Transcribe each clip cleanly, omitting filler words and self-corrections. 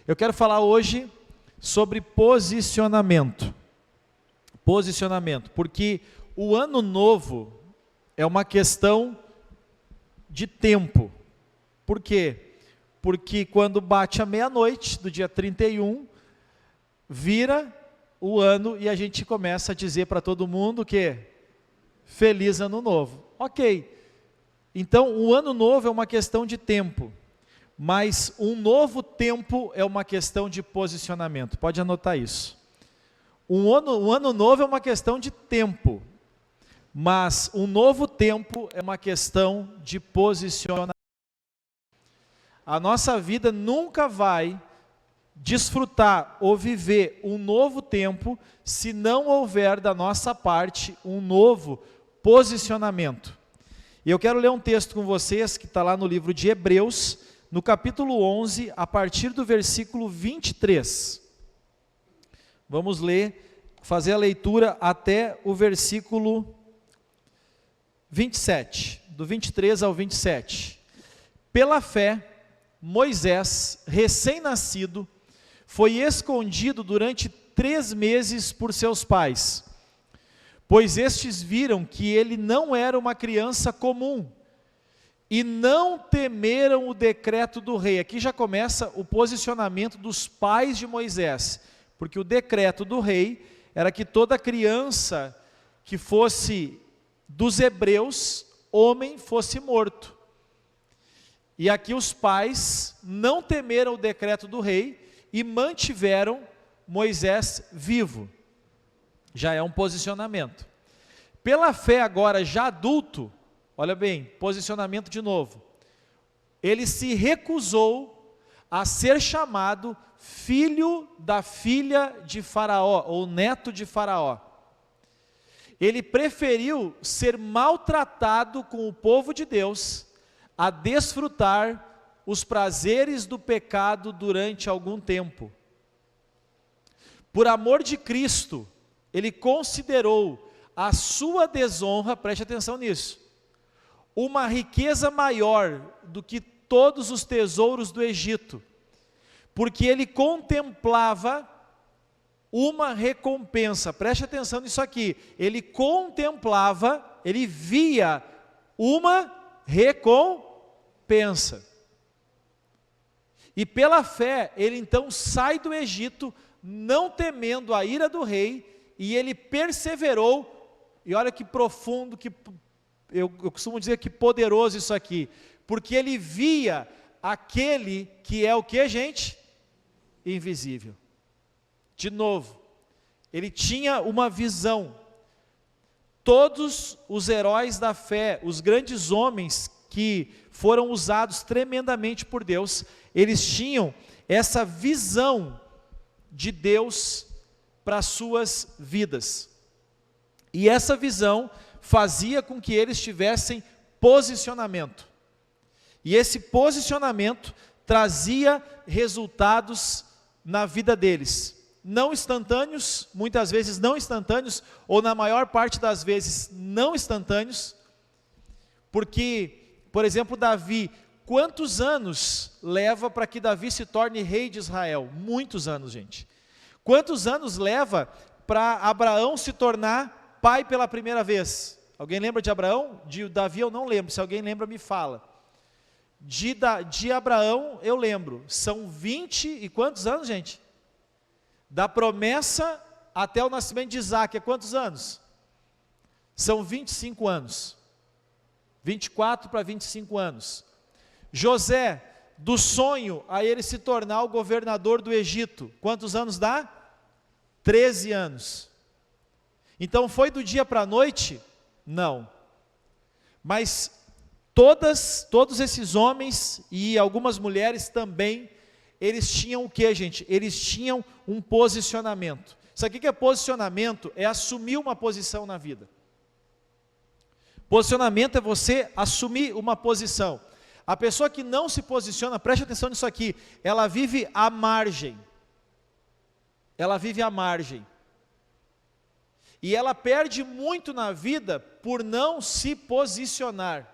Eu quero falar hoje sobre posicionamento. Posicionamento, porque o ano novo é uma questão de tempo. Por quê? Porque quando bate a meia-noite do dia 31, vira o ano e a gente começa a dizer para todo mundo que Feliz Ano Novo. Ok, então o ano novo é uma questão de tempo, mas um novo tempo é uma questão de posicionamento. Pode anotar isso. Um ano novo é uma questão de tempo, mas um novo tempo é uma questão de posicionamento. A nossa vida nunca vai desfrutar ou viver um novo tempo se não houver da nossa parte um novo posicionamento. E eu quero ler um texto com vocês que está lá no livro de Hebreus, no capítulo 11, a partir do versículo 23. Vamos ler, fazer a leitura até o versículo 27, do 23 ao 27. Pela fé, Moisés, recém-nascido, foi escondido durante 3 meses por seus pais, pois estes viram que ele não era uma criança comum, e não temeram o decreto do rei. Aqui já começa o posicionamento dos pais de Moisés, porque o decreto do rei era que toda criança que fosse dos hebreus, homem, fosse morto. E aqui os pais não temeram o decreto do rei e mantiveram Moisés vivo. Já é um posicionamento. Pela fé agora já adulto, olha bem, posicionamento de novo. Ele se recusou a ser chamado filho da filha de Faraó, ou neto de Faraó. Ele preferiu ser maltratado com o povo de Deus a desfrutar os prazeres do pecado durante algum tempo. Por amor de Cristo, ele considerou a sua desonra, preste atenção nisso, uma riqueza maior do que todos os tesouros do Egito, porque ele contemplava uma recompensa. Preste atenção nisso aqui, ele contemplava, ele via uma recompensa. E pela fé, ele então sai do Egito, não temendo a ira do rei, e ele perseverou, e olha que profundo, que eu costumo dizer que poderoso isso aqui, porque ele via aquele que é o que, gente? Invisível. De novo, ele tinha uma visão. Todos os heróis da fé, os grandes homens que foram usados tremendamente por Deus, eles tinham essa visão de Deus para as suas vidas. E essa visão fazia com que eles tivessem posicionamento. E esse posicionamento trazia resultados na vida deles. Não instantâneos, muitas vezes não instantâneos, ou na maior parte das vezes não instantâneos, porque, por exemplo, Davi, quantos anos leva para que Davi se torne rei de Israel? Muitos anos, gente. Quantos anos leva para Abraão se tornar pai pela primeira vez? Alguém lembra de Abraão? De Davi eu não lembro, se alguém lembra me fala. De Abraão eu lembro, são 20 e quantos anos, gente? Da promessa até o nascimento de Isaac, é quantos anos? São 25 anos. 24 para 25 anos. José, do sonho a ele se tornar o governador do Egito, quantos anos dá? 13 anos. Então foi do dia para a noite? Não. Mas todos esses homens e algumas mulheres também, eles tinham o que, gente? Eles tinham um posicionamento. Sabe o que é posicionamento? É assumir uma posição na vida. Posicionamento é você assumir uma posição. A pessoa que não se posiciona, preste atenção nisso aqui, ela vive à margem. Ela vive à margem. E ela perde muito na vida por não se posicionar.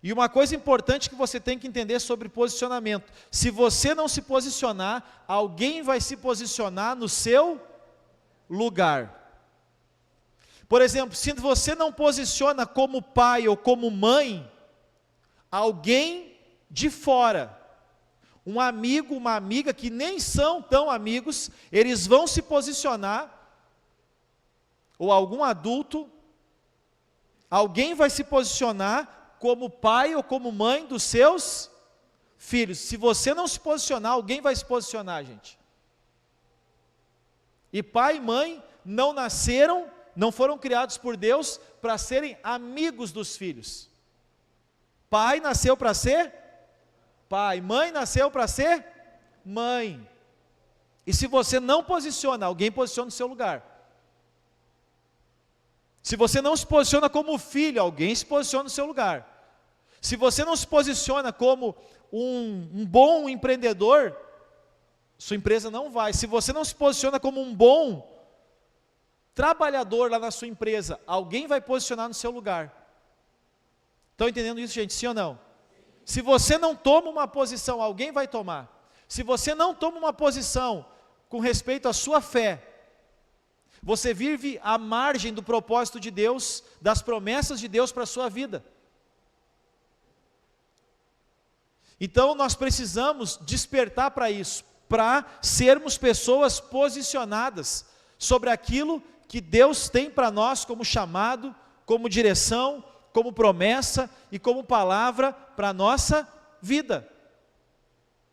E uma coisa importante que você tem que entender sobre posicionamento: se você não se posicionar, alguém vai se posicionar no seu lugar. Por exemplo, se você não posiciona como pai ou como mãe, alguém de fora, um amigo, uma amiga que nem são tão amigos, eles vão se posicionar, ou algum adulto, alguém vai se posicionar como pai ou como mãe dos seus filhos. Se você não se posicionar, alguém vai se posicionar, gente. E pai e mãe não nasceram, não foram criados por Deus para serem amigos dos filhos. Pai nasceu para ser pai, mãe nasceu para ser mãe. E se você não posiciona, alguém posiciona no seu lugar. Se você não se posiciona como filho, alguém se posiciona no seu lugar. Se você não se posiciona como um bom empreendedor, sua empresa não vai. Se você não se posiciona como um bom trabalhador lá na sua empresa, alguém vai posicionar no seu lugar. Estão entendendo isso, gente? Sim ou não? Se você não toma uma posição, alguém vai tomar. Se você não toma uma posição com respeito à sua fé, você vive à margem do propósito de Deus, das promessas de Deus para a sua vida. Então nós precisamos despertar para isso, para sermos pessoas posicionadas sobre aquilo que Deus tem para nós como chamado, como direção, como promessa e como palavra para a nossa vida.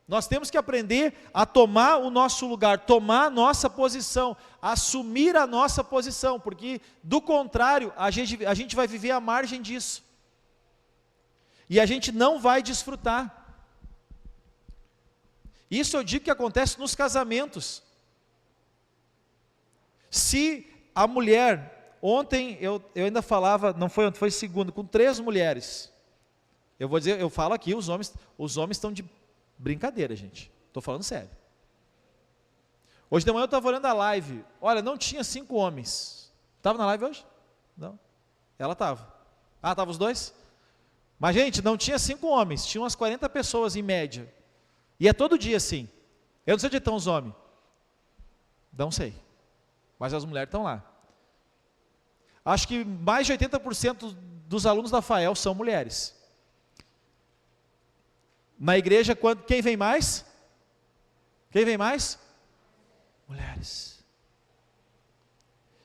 Nós temos que aprender a tomar o nosso lugar, tomar a nossa posição, assumir a nossa posição, porque do contrário, a gente vai viver à margem disso. E a gente não vai desfrutar. Isso eu digo que acontece nos casamentos. Se a mulher, ontem eu ainda falava, não foi ontem, foi segunda, com 3 mulheres. Eu falo aqui, os homens estão de brincadeira, gente. Estou falando sério. Hoje de manhã eu estava olhando a live. Olha, não tinha 5 homens. Estava na live hoje? Não. Ela estava. Ah, estavam os 2? Mas, gente, não tinha 5 homens. Tinha umas 40 pessoas em média. E é todo dia assim. Eu não sei onde estão os homens. Não sei. Mas as mulheres estão lá. Acho que mais de 80% dos alunos da FAEL são mulheres. Na igreja, quem vem mais? Quem vem mais? Mulheres.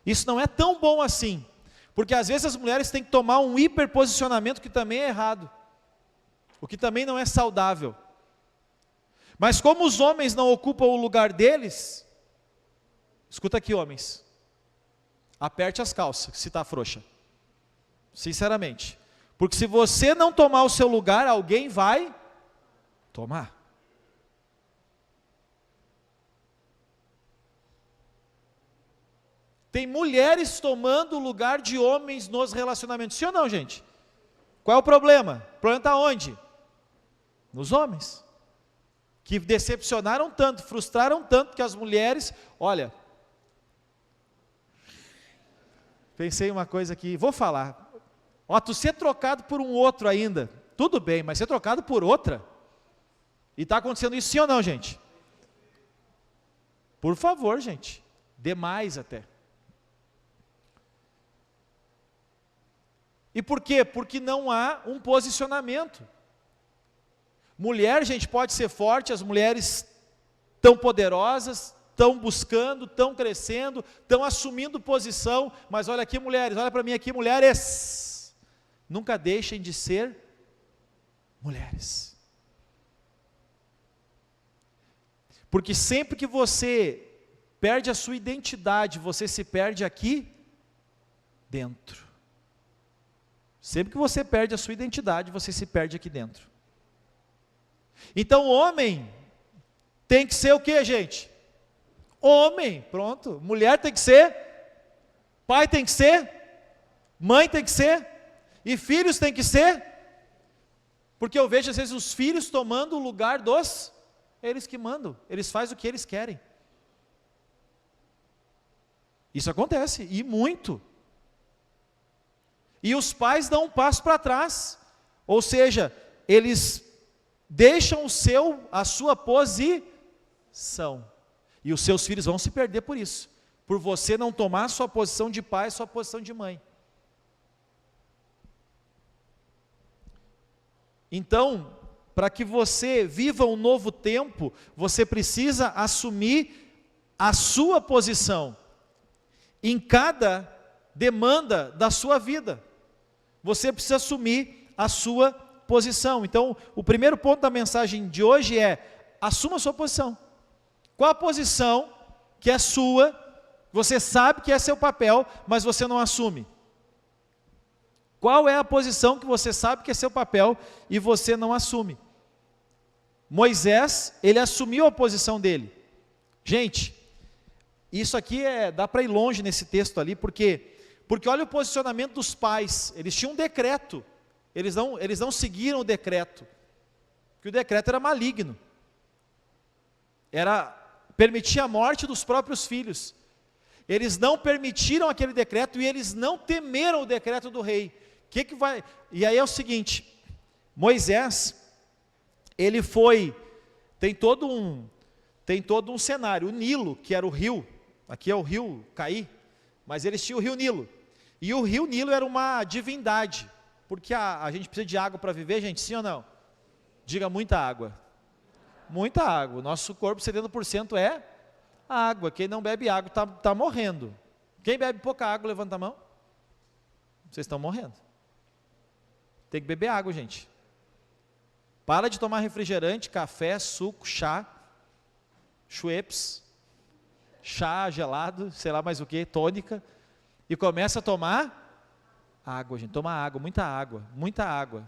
Isso não é tão bom assim, porque às vezes as mulheres têm que tomar um hiperposicionamento que também é errado, o que também não é saudável. Mas como os homens não ocupam o lugar deles, escuta aqui, homens, aperte as calças, se está frouxa, sinceramente, porque se você não tomar o seu lugar, alguém vai tomar. Tem mulheres tomando o lugar de homens nos relacionamentos, sim ou não, gente? Qual é o problema? O problema está onde? Nos homens, que decepcionaram tanto, frustraram tanto, que as mulheres, olha, pensei uma coisa aqui, vou falar, ó, tu ser trocado por um outro ainda, tudo bem, mas ser trocado por outra, e está acontecendo isso sim ou não, gente? Por favor, gente, demais até. E por quê? Porque não há um posicionamento. Mulher, gente, pode ser forte, as mulheres tão poderosas, estão buscando, estão crescendo, estão assumindo posição, mas olha aqui, mulheres, olha para mim aqui, mulheres, nunca deixem de ser mulheres. Porque sempre que você perde a sua identidade, você se perde aqui dentro. Sempre que você perde a sua identidade, você se perde aqui dentro. Então o homem tem que ser o que, gente? Homem, pronto. Mulher tem que ser, pai tem que ser, mãe tem que ser, e filhos tem que ser, porque eu vejo às vezes os filhos tomando o lugar dos, eles que mandam, eles fazem o que eles querem. Isso acontece, e muito. E os pais dão um passo para trás. Ou seja, eles deixam a sua posição. E os seus filhos vão se perder por isso. Por você não tomar a sua posição de pai, a sua posição de mãe. Então, para que você viva um novo tempo, você precisa assumir a sua posição em cada demanda da sua vida. Você precisa assumir a sua posição. Então, o primeiro ponto da mensagem de hoje é: assuma a sua posição. Qual a posição que é sua, você sabe que é seu papel, mas você não assume? Qual é a posição que você sabe que é seu papel e você não assume? Moisés, ele assumiu a posição dele. Gente, isso aqui dá para ir longe nesse texto ali, porque olha o posicionamento dos pais. Eles tinham um decreto, eles não seguiram o decreto, porque o decreto era maligno, permitia a morte dos próprios filhos. Eles não permitiram aquele decreto e eles não temeram o decreto do rei. E aí é o seguinte, Moisés, ele tem todo um cenário. O Nilo, que era o rio, aqui é o rio Caí, mas eles tinham o rio Nilo. E o rio Nilo era uma divindade, porque a gente precisa de água para viver, gente, sim ou não? Diga: muita água. Muita água. O nosso corpo, 70% é água. Quem não bebe água está morrendo. Quem bebe pouca água, levanta a mão. Vocês estão morrendo. Tem que beber água, gente. Para de tomar refrigerante, café, suco, chá, Schweppes, chá gelado, sei lá mais o que, tônica, e começa a tomar água, gente. Toma água, muita água, muita água.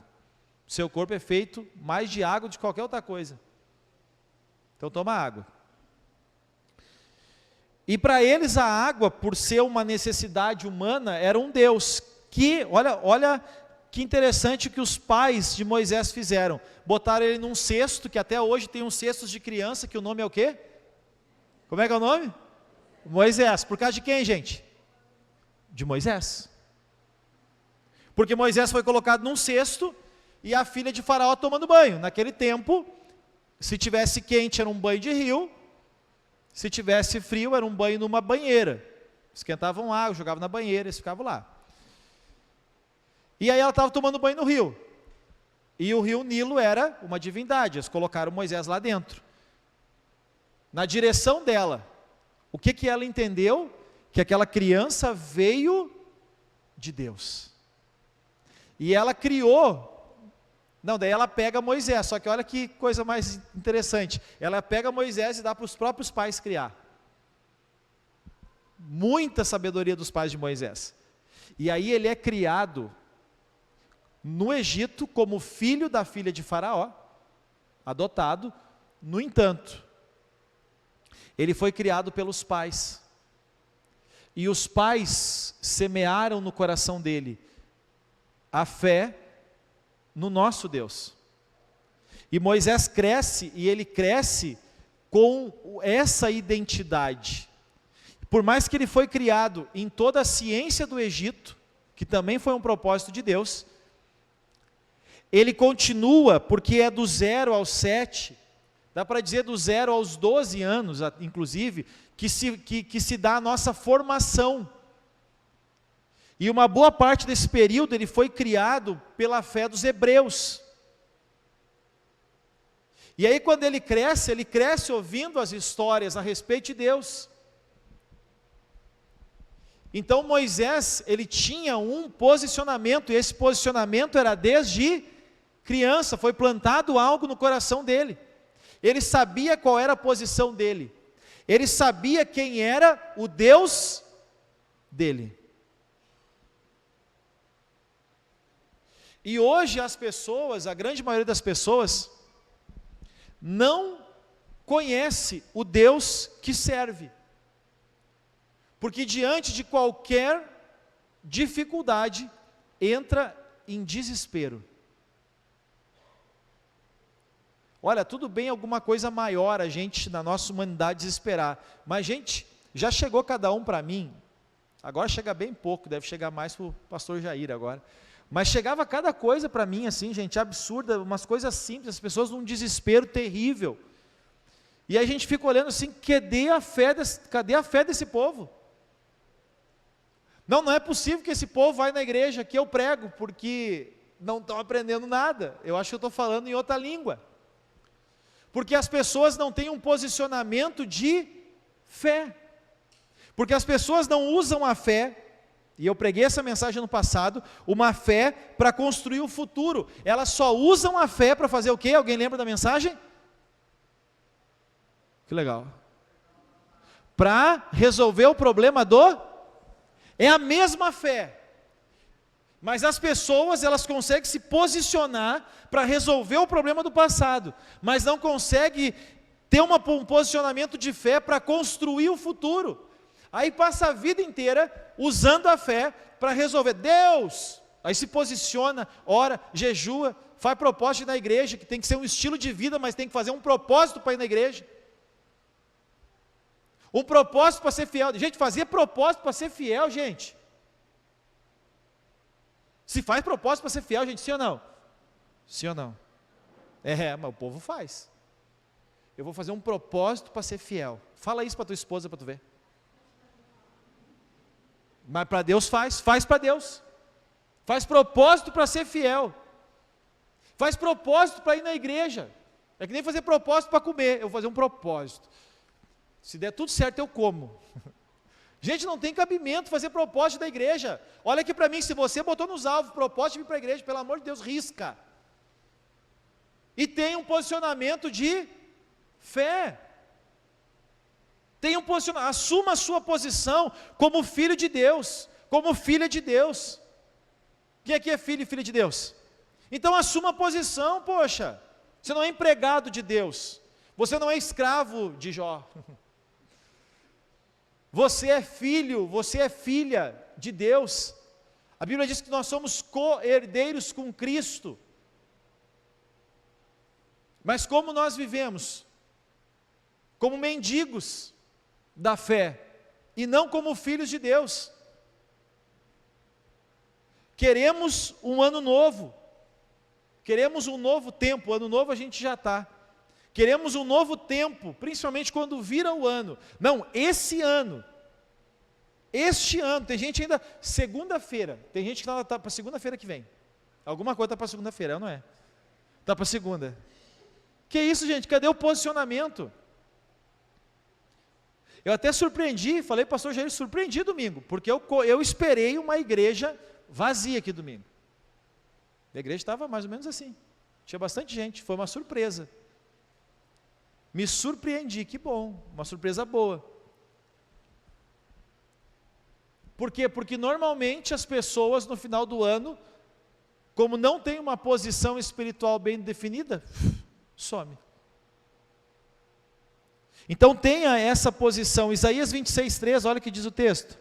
Seu corpo é feito mais de água do que qualquer outra coisa. Então toma água. E para eles a água, por ser uma necessidade humana, era um Deus que, olha que interessante o que os pais de Moisés fizeram. Botaram ele num cesto, que até hoje tem uns cestos de criança, que o nome é o quê? Como é que é o nome? Moisés. Por causa de quem, gente? De Moisés. Porque Moisés foi colocado num cesto e a filha de Faraó tomando banho. Naquele tempo, se tivesse quente era um banho de rio, se tivesse frio era um banho numa banheira. Esquentavam água, jogavam na banheira, eles ficavam lá. E aí ela estava tomando banho no rio. E o rio Nilo era uma divindade, eles colocaram Moisés lá dentro. Na direção dela, o que ela entendeu? Que aquela criança veio de Deus. E ela daí ela pega Moisés, só que olha que coisa mais interessante. Ela pega Moisés e dá para os próprios pais criar. Muita sabedoria dos pais de Moisés. E aí ele é criado no Egito como filho da filha de Faraó, adotado. No entanto, ele foi criado pelos pais. E os pais semearam no coração dele a fé no nosso Deus. E Moisés cresce, e ele cresce com essa identidade. Por mais que ele foi criado em toda a ciência do Egito, que também foi um propósito de Deus, ele continua, porque é do 0 aos 7, dá para dizer do 0 aos 12 anos, inclusive, que se dá a nossa formação. E uma boa parte desse período ele foi criado pela fé dos hebreus. E aí quando ele cresce ouvindo as histórias a respeito de Deus. Então Moisés, ele tinha um posicionamento, e esse posicionamento era desde criança, foi plantado algo no coração dele. Ele sabia qual era a posição dele. Ele sabia quem era o Deus dele. E hoje as pessoas, a grande maioria das pessoas, não conhece o Deus que serve. Porque diante de qualquer dificuldade, entra em desespero. Olha, tudo bem alguma coisa maior a gente, na nossa humanidade, desesperar. Mas, gente, já chegou cada um para mim, agora chega bem pouco, deve chegar mais para o pastor Jair agora. Mas chegava cada coisa para mim assim, gente, absurda, umas coisas simples, as pessoas num desespero terrível. E aí a gente fica olhando assim, cadê a fé desse povo? Não é possível que esse povo vai na igreja que eu prego, porque não estão aprendendo nada. Eu acho que eu estou falando em outra língua. Porque as pessoas não têm um posicionamento de fé. Porque as pessoas não usam a fé, e eu preguei essa mensagem no passado, uma fé para construir o futuro. Elas só usam a fé para fazer o quê? Alguém lembra da mensagem? Que legal. Para resolver o problema é a mesma fé. Mas as pessoas, elas conseguem se posicionar para resolver o problema do passado, mas não conseguem ter um posicionamento de fé para construir o futuro. Aí passa a vida inteira usando a fé para resolver. Deus! Aí se posiciona, ora, jejua, faz propósito na igreja, que tem que ser um estilo de vida, mas tem que fazer um propósito para ir na igreja. Um propósito para ser fiel. Gente, fazer propósito para ser fiel, gente. Se faz propósito para ser fiel, gente, sim ou não? Sim ou não? Mas o povo faz. Eu vou fazer um propósito para ser fiel. Fala isso para tua esposa para tu ver. Mas para Deus faz para Deus. Faz propósito para ser fiel. Faz propósito para ir na igreja. É que nem fazer propósito para comer. Eu vou fazer um propósito. Se der tudo certo, eu como. Gente, não tem cabimento fazer propósito da igreja. Olha aqui para mim, se você botou nos alvos propósito de vir para a igreja, pelo amor de Deus, risca. E tem um posicionamento de fé. Tem um posicionamento, assuma a sua posição como filho de Deus, como filha de Deus. Quem aqui é filho e filha de Deus? Então assuma a posição, poxa. Você não é empregado de Deus. Você não é escravo de Jó. Você é filho, você é filha de Deus. A Bíblia diz que nós somos co-herdeiros com Cristo. Mas como nós vivemos? Como mendigos da fé, e não como filhos de Deus. Queremos um ano novo, queremos um novo tempo. Ano novo a gente já está. Queremos um novo tempo, principalmente quando vira o ano. Não, este ano, tem gente ainda, segunda-feira, tem gente que está para segunda-feira que vem. Alguma coisa está para segunda-feira, não é? Está para segunda. Que isso, gente? Cadê o posicionamento? Eu até surpreendi, falei para o pastor Jair, surpreendi domingo, porque eu esperei uma igreja vazia aqui domingo. A igreja estava mais ou menos assim, tinha bastante gente, foi uma surpresa. Me surpreendi, que bom, uma surpresa boa. Por quê? Porque normalmente as pessoas no final do ano, como não tem uma posição espiritual bem definida, some. Então tenha essa posição. Isaías 26:3, olha o que diz o texto.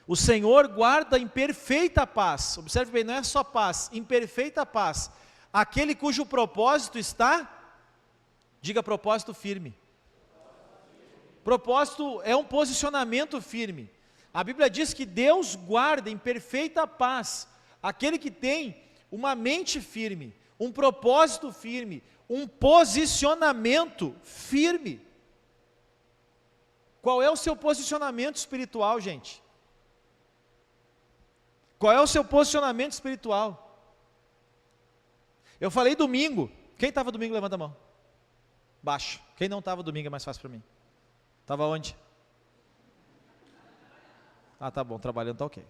O Senhor guarda em perfeita paz, observe bem, não é só paz, em perfeita paz, aquele cujo propósito está, diga propósito firme. Propósito é um posicionamento firme. A Bíblia diz que Deus guarda em perfeita paz aquele que tem uma mente firme, um propósito firme, um posicionamento firme. Qual é o seu posicionamento espiritual, gente? Qual é o seu posicionamento espiritual? Eu falei domingo. Quem estava domingo, levanta a mão. Baixo. Quem não estava domingo é mais fácil para mim. Estava onde? Ah, tá bom, trabalhando tá ok.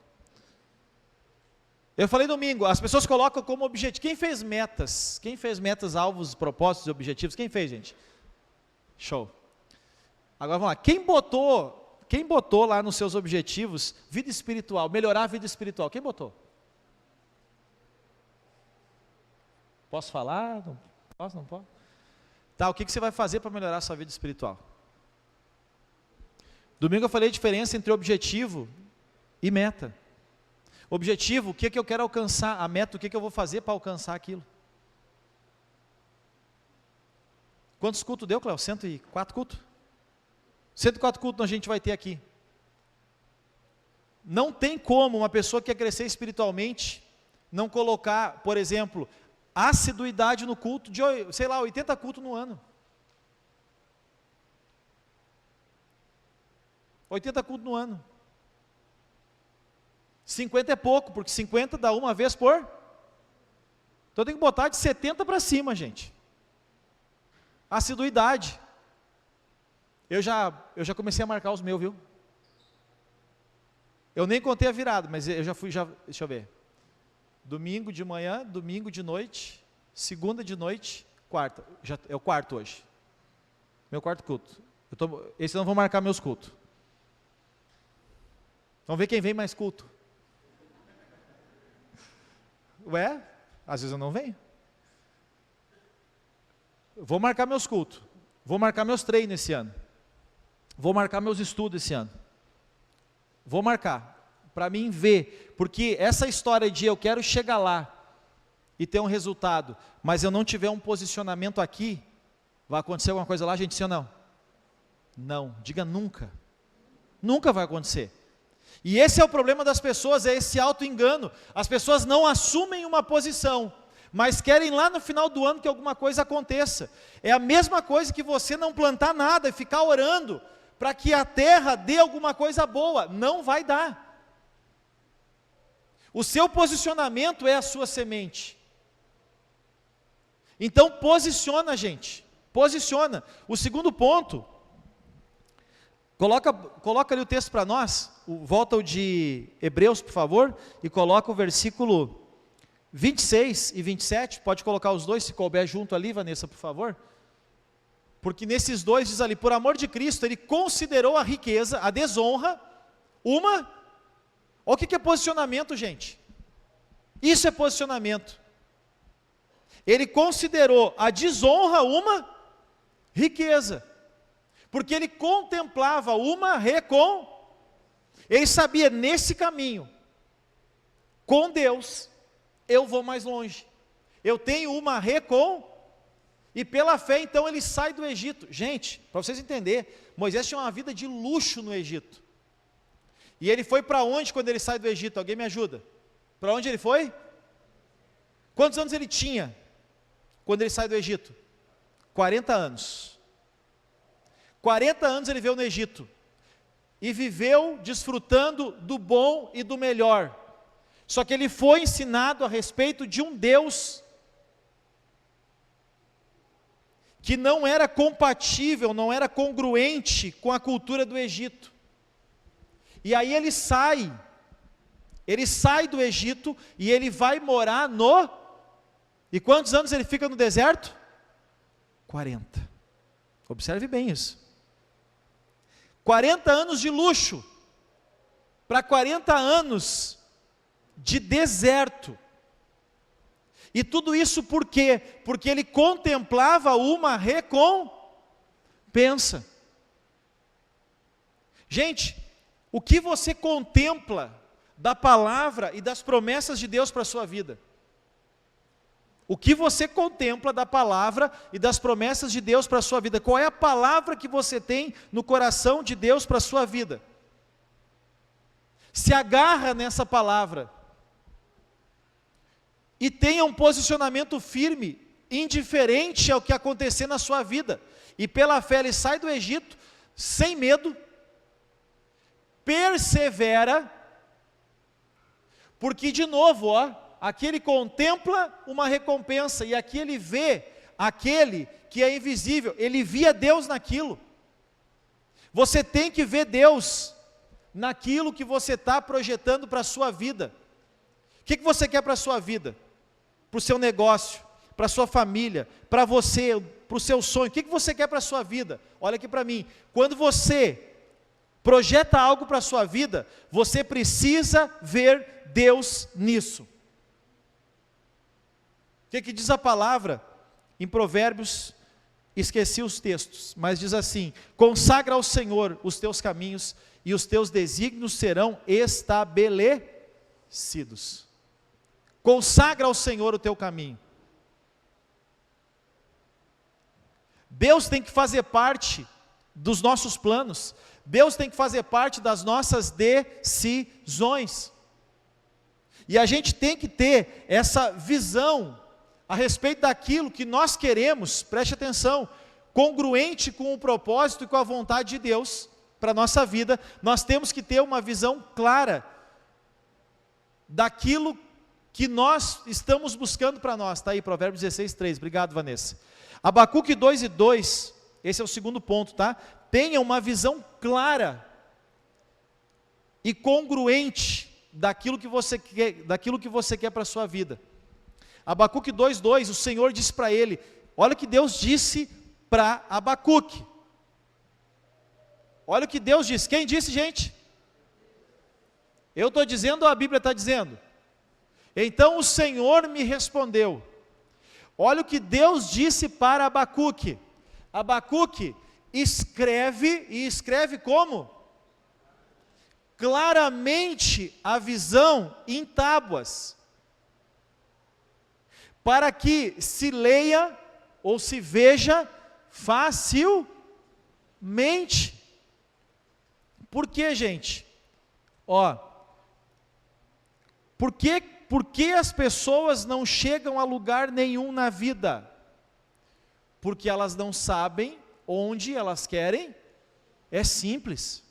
Eu falei domingo, as pessoas colocam como objetivo. Quem fez metas? Quem fez metas, alvos, propósitos e objetivos? Quem fez, gente? Show. Agora vamos lá. Quem botou lá nos seus objetivos vida espiritual, melhorar a vida espiritual? Quem botou? Posso falar? Não posso? Não posso? Tá, o que você vai fazer para melhorar a sua vida espiritual? Domingo eu falei a diferença entre objetivo e meta. Objetivo, o que eu quero alcançar? A meta, o que eu vou fazer para alcançar aquilo? Quantos cultos deu, Cléo? 104 cultos? 104 cultos a gente vai ter aqui. Não tem como uma pessoa que quer crescer espiritualmente não colocar, por exemplo, assiduidade no culto de, 80 cultos no ano. 80 cultos no ano. 50 é pouco, porque 50 dá uma vez por... Então tem que botar de 70 para cima, gente. Assiduidade. Eu já comecei a marcar os meus, viu? Eu nem contei a virada, mas eu já fui, deixa eu ver. Domingo de manhã, domingo de noite, segunda de noite, quarta. É o quarto hoje. Meu quarto culto. Esse eu não vou marcar meus cultos. Vamos ver quem vem mais culto. Ué, às vezes eu não venho. Vou marcar meus cultos. Vou marcar meus treinos esse ano. Vou marcar meus estudos esse ano. Vou marcar, para mim ver, porque essa história de eu quero chegar lá e ter um resultado, mas eu não tiver um posicionamento aqui, vai acontecer alguma coisa lá, gente, sim ou não? Não, diga nunca. Nunca vai acontecer. E esse é o problema das pessoas, é esse auto-engano. As pessoas não assumem uma posição, mas querem lá no final do ano que alguma coisa aconteça. É a mesma coisa que você não plantar nada e ficar orando para que a terra dê alguma coisa boa. Não vai dar. O seu posicionamento é a sua semente. Então posiciona, gente. Posiciona. O segundo ponto, coloca ali o texto para nós, volta o de Hebreus, por favor, e coloca o versículo 26 e 27, pode colocar os dois, se couber junto ali, Vanessa, por favor. Porque nesses dois diz ali, por amor de Cristo, ele considerou a riqueza, a desonra, olha o que é posicionamento, gente. Isso é posicionamento. Ele considerou a desonra uma riqueza. Porque ele contemplava uma ele sabia, nesse caminho, com Deus, eu vou mais longe. Eu tenho uma e pela fé, então, ele sai do Egito. Gente, para vocês entenderem, Moisés tinha uma vida de luxo no Egito. E ele foi para onde quando ele sai do Egito? Alguém me ajuda? Para onde ele foi? Quantos anos ele tinha quando ele sai do Egito? 40 anos. 40 anos ele viveu no Egito. E viveu desfrutando do bom e do melhor. Só que ele foi ensinado a respeito de um Deus que não era compatível, não era congruente com a cultura do Egito. E aí ele sai do Egito e ele vai morar E quantos anos ele fica no deserto? 40. Observe bem isso. 40 anos de luxo, para 40 anos de deserto. E tudo isso por quê? Porque ele contemplava uma recompensa. Gente, o que você contempla da palavra e das promessas de Deus para a sua vida? O que você contempla da palavra e das promessas de Deus para a sua vida? Qual é a palavra que você tem no coração de Deus para a sua vida? Se agarra nessa palavra. E tenha um posicionamento firme, indiferente ao que acontecer na sua vida. E pela fé ele sai do Egito, sem medo, persevera, porque de novo, aqui ele contempla uma recompensa, e aqui ele vê aquele que é invisível, ele via Deus naquilo. Você tem que ver Deus naquilo que você está projetando para a sua vida. O que você quer para a sua vida? Para o seu negócio, para a sua família, para você, para o seu sonho. O que você quer para a sua vida? Olha aqui para mim. Quando você projeta algo para a sua vida, você precisa ver Deus nisso. O que diz a palavra? Em Provérbios, esqueci os textos, mas diz assim: consagra ao Senhor os teus caminhos e os teus desígnios serão estabelecidos. Consagra ao Senhor o teu caminho. Deus tem que fazer parte dos nossos planos. Deus tem que fazer parte das nossas decisões. E a gente tem que ter essa visão a respeito daquilo que nós queremos, preste atenção, congruente com o propósito e com a vontade de Deus para a nossa vida. Nós temos que ter uma visão clara daquilo que nós estamos buscando para nós. Está aí, Provérbios 16:3, obrigado, Vanessa. Abacuque 2:2, esse é o segundo ponto, tá? Tenha uma visão clara e congruente daquilo que você quer para a sua vida. Abacuque 2:2, o Senhor disse para ele, olha o que Deus disse para Abacuque. Olha o que Deus disse. Quem disse, gente? Eu estou dizendo ou a Bíblia está dizendo? Então o Senhor me respondeu. Olha o que Deus disse para Abacuque. Abacuque, escreve, e escreve como? Claramente a visão em tábuas, para que se leia ou se veja facilmente. Por que, gente? Por que as pessoas não chegam a lugar nenhum na vida? Porque elas não sabem onde elas querem. É simples.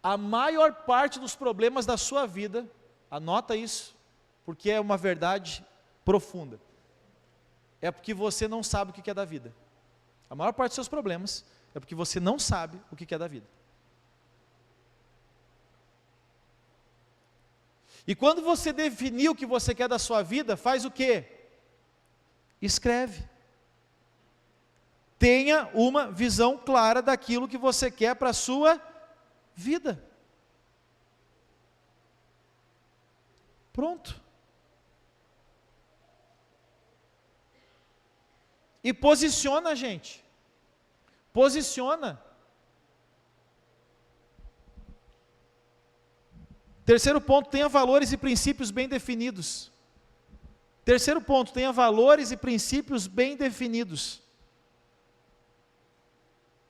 A maior parte dos problemas da sua vida, anota isso, porque é uma verdade profunda, é porque você não sabe o que é da vida. A maior parte dos seus problemas é porque você não sabe o que é da vida. E quando você definir o que você quer da sua vida, faz o quê? Escreve. Tenha uma visão clara daquilo que você quer para a sua vida. Pronto. E posiciona, gente. Posiciona. Terceiro ponto, tenha valores e princípios bem definidos. Terceiro ponto, tenha valores e princípios bem definidos.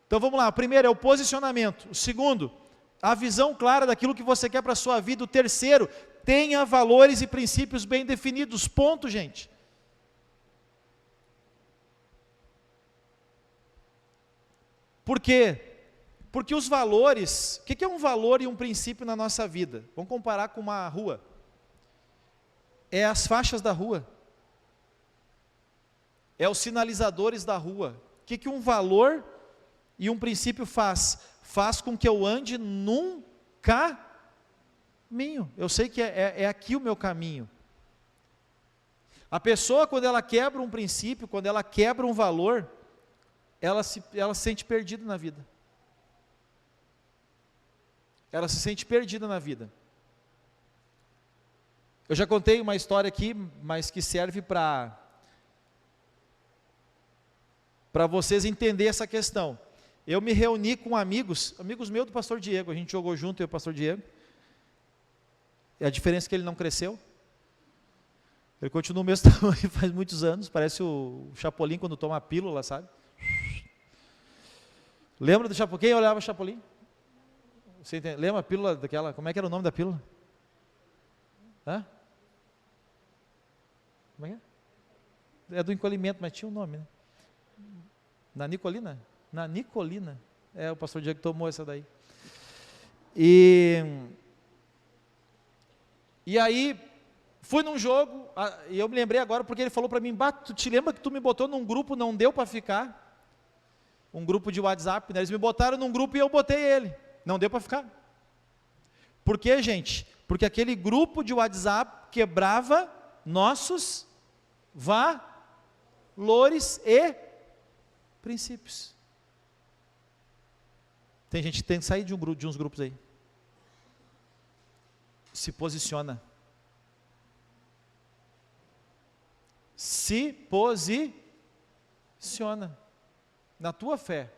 Então vamos lá, o primeiro é o posicionamento. O segundo, a visão clara daquilo que você quer para a sua vida. O terceiro, tenha valores e princípios bem definidos. Ponto, gente. Por quê? Porque os valores, o que é um valor e um princípio na nossa vida? Vamos comparar com uma rua. É as faixas da rua. É os sinalizadores da rua. O que um valor e um princípio faz? Faz com que eu ande num caminho. Eu sei que é aqui o meu caminho. A pessoa, quando ela quebra um princípio, quando ela quebra um valor, ela se sente perdida na vida. Ela se sente perdida na vida. Eu já contei uma história aqui, mas que serve para vocês entenderem essa questão. Eu me reuni com amigos meus do pastor Diego, a gente jogou junto, eu e o pastor Diego. E a diferença é que ele não cresceu. Ele continua o mesmo tamanho faz muitos anos, parece o Chapolin quando toma a pílula, sabe? Lembra do Chapolin? Quem olhava o Chapolin? Você entende? Lembra a pílula daquela, como é que era o nome da pílula? Hã? Como é que é? É do encolhimento, mas tinha um nome, né? Nanicolina? Nanicolina. É, o pastor Diego tomou essa daí. E aí, fui num jogo, e eu me lembrei agora porque ele falou para mim, tu te lembra que tu me botou num grupo, não deu para ficar? Um grupo de WhatsApp, né? Eles me botaram num grupo e eu botei ele. Não deu para ficar. Por quê, gente? Porque aquele grupo de WhatsApp quebrava nossos valores e princípios. Tem gente que tem que sair de uns grupos aí. Se posiciona. Se posiciona na tua fé.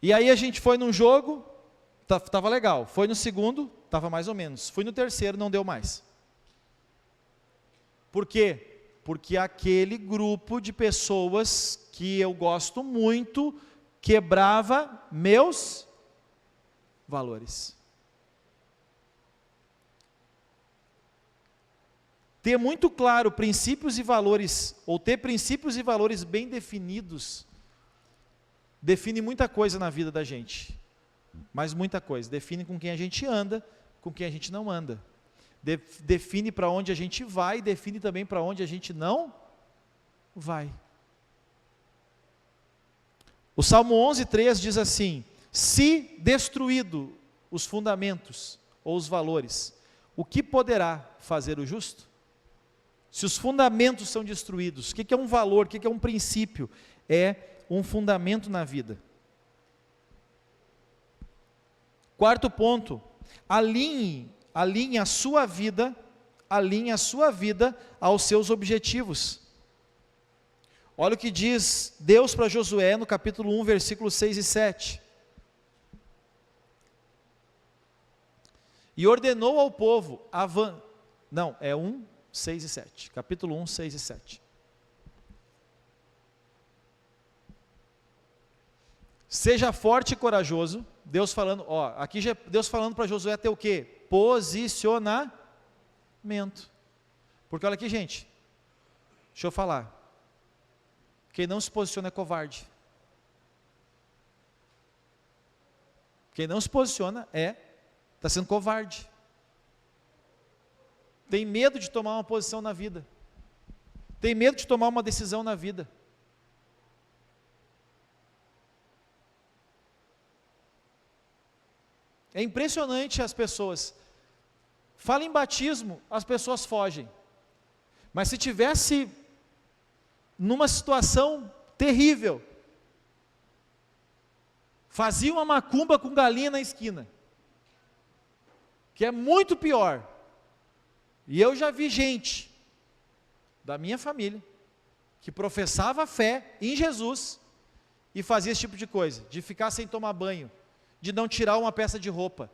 E aí a gente foi num jogo, estava legal. Foi no segundo, estava mais ou menos. Fui no terceiro, não deu mais. Por quê? Porque aquele grupo de pessoas que eu gosto muito quebrava meus valores. Ter muito claro princípios e valores, ou ter princípios e valores bem definidos, define muita coisa na vida da gente. Mas muita coisa. Define com quem a gente anda, com quem a gente não anda. Define para onde a gente vai, define também para onde a gente não vai. O Salmo 11:3 diz assim: se destruído os fundamentos ou os valores, o que poderá fazer o justo? Se os fundamentos são destruídos, o que é um valor, o que é um princípio? É um fundamento na vida. Quarto ponto, alinhe a sua vida aos seus objetivos. Olha o que diz Deus para Josué no capítulo 1, versículos 6 e 7. E ordenou ao povo, 6 e 7, capítulo 1, 6 e 7. Seja forte e corajoso, Deus falando, aqui Deus falando para Josué ter o quê? Posicionamento. Porque olha aqui, gente, deixa eu falar, quem não se posiciona é covarde. Quem não se posiciona está sendo covarde. Tem medo de tomar uma posição na vida. Tem medo de tomar uma decisão na vida. É impressionante as pessoas. Fala em batismo, as pessoas fogem. Mas se tivesse numa situação terrível, fazia uma macumba com galinha na esquina, que é muito pior. E eu já vi gente da minha família que professava fé em Jesus e fazia esse tipo de coisa, de ficar sem tomar banho, de não tirar uma peça de roupa,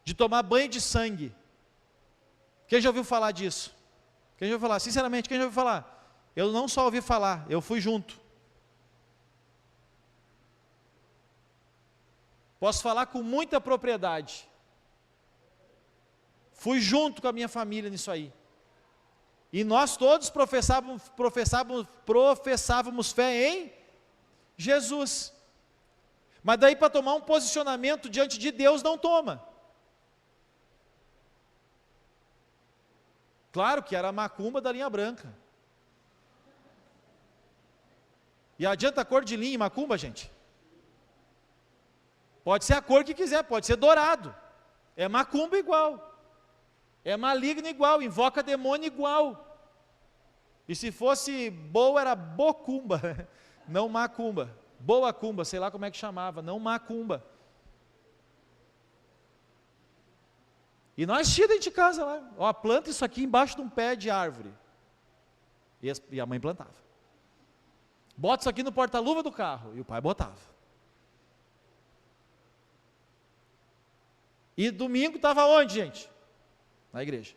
de tomar banho de sangue. Quem já ouviu falar disso? Quem já ouviu falar? Sinceramente, quem já ouviu falar? Eu não só ouvi falar, eu fui junto. Posso falar com muita propriedade. Fui junto com a minha família nisso aí. E nós todos professávamos fé em Jesus. Mas daí para tomar um posicionamento diante de Deus não toma. Claro que era a macumba da linha branca. E adianta a cor de linha e macumba, gente? Pode ser a cor que quiser, pode ser dourado. É macumba igual. É maligno igual, invoca demônio igual. E se fosse boa, era bocumba, não macumba. Boa cumba, sei lá como é que chamava, não macumba. E nós tínhamos dentro de casa lá, planta isso aqui embaixo de um pé de árvore. E a mãe plantava. Bota isso aqui no porta-luva do carro, e o pai botava. E domingo estava onde, gente? Na igreja.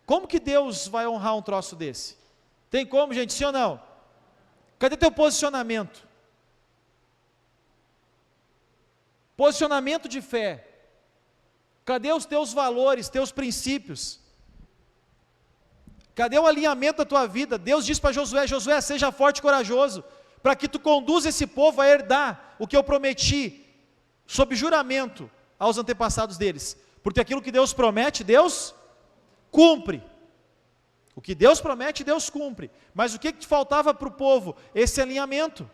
Como que Deus vai honrar um troço desse? Tem como, gente, sim ou não? Cadê teu posicionamento? Posicionamento de fé. Cadê os teus valores, teus princípios? Cadê o alinhamento da tua vida? Deus diz para Josué, Josué, seja forte e corajoso, para que tu conduza esse povo a herdar o que eu prometi, sob juramento aos antepassados deles. Porque aquilo que Deus promete, Deus cumpre. O que Deus promete, Deus cumpre. Mas o que faltava para o povo? Esse alinhamento.